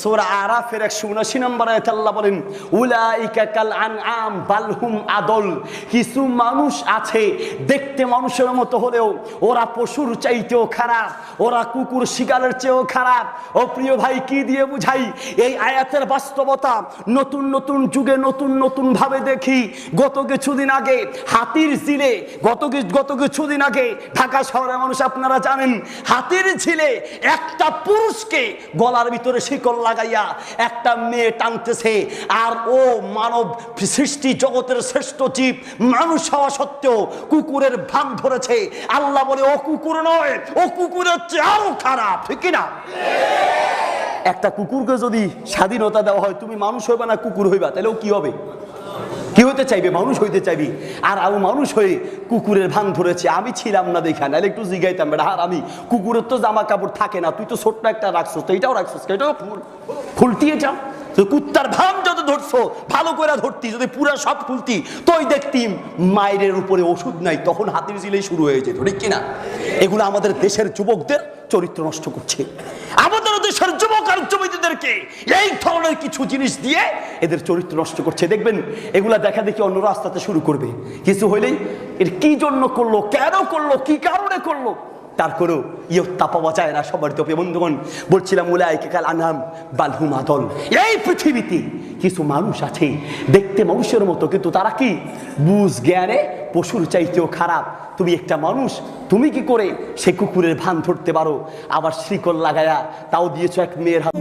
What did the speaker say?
সূরা আরাফের 179 নম্বর আয়াতে আল্লাহ বলেন উলাইকা কাল আনআম বাল হুম আদল। কিছু মানুষ আছে দেখতে মানুষের মতো হলেও ওরা পশুর চাইতেও খারাপ, ওরা কুকুর শিকারের চেয়েও খারাপ। ও প্রিয় ভাই, কি দিয়ে বুঝাই এই আয়াতের বাস্তবতা? নতুন নতুন যুগে নতুন নতুন ভাবে দেখি। গত কিছুদিন আগে হাতির ঝিলে, গত কিছুদিন আগে ঢাকা শহরের মানুষ আপনারা জানেন, হাতির ঝিলে একটা পুরুষকে গলার ভিতরে শিকল লাগাইয়া একটা মেয়ে টানতেছে। আর ও মানব সৃষ্টি জগতের শ্রেষ্ঠ জীব মানুষ হওয়া সত্ত্বেও কুকুরের ভান ধরেছে। আল্লাহ বলে ও কুকুর নয়, ও কুকুরের চেয়ে আরো খারাপ, ঠিক না? একটা কুকুরকে যদি স্বাধীনতা দেওয়া হয়, তুমি মানুষ হইবা না কুকুর হইবা, তাহলে ও কি হবে? কি হতে চাইবে? মানুষ হইতে চাইবি। আর ও মানুষ হয়ে কুকুরের ভান ধরেছে। আমি ছিলাম না দেখা, নাহলে একটু জিগাইতাম বেটা। আর আমি, কুকুরের তো জামা কাপড় থাকে না, তুই তো ছোট্ট একটা রাখছস, তো এটাও রাখছস, এটাও ফুলটিয়ে যাও। কুত্তার ভান যত ধরছো ভালো করে ধরতি, যদি পুরা সব খুলতি তোই দেখতিম মায়ের উপরে ওষুধ নাই, তখন হাতির ঝিলেই শুরু হয়ে যেত, ঠিক কিনা? এগুলো আমাদের দেশের যুবকদের চরিত্র নষ্ট করছে। আমাদের দেশের যুবক আর যুবতীদেরকে এই ধরনের কিছু জিনিস দিয়ে এদের চরিত্র নষ্ট করছে। দেখবেন এগুলা দেখা দেখি অন্য রাস্তাতে শুরু করবে। কিছু হইলেই এর কি জন্য করলো, কেন করলো, কি কারণে করলো, তার কোনো ইয়ত্তা পাওয়া যায় না। সবার তো বন্ধুগণ, বলছিলাম উলাইকা কাল আনআম বাল হুম আদল। এই পৃথিবীতে কিছু মানুষ আছে দেখতে মানুষের মতো, কিন্তু তারা কি বুঝ জ্ঞানে পশুর চাইতেও খারাপ। তুমি একটা মানুষ, তুমি কি করে সে কুকুরের ভান ধরতে পারো? আবার শিকল লাগায়া তাও দিয়েছো এক মেয়ের হাত।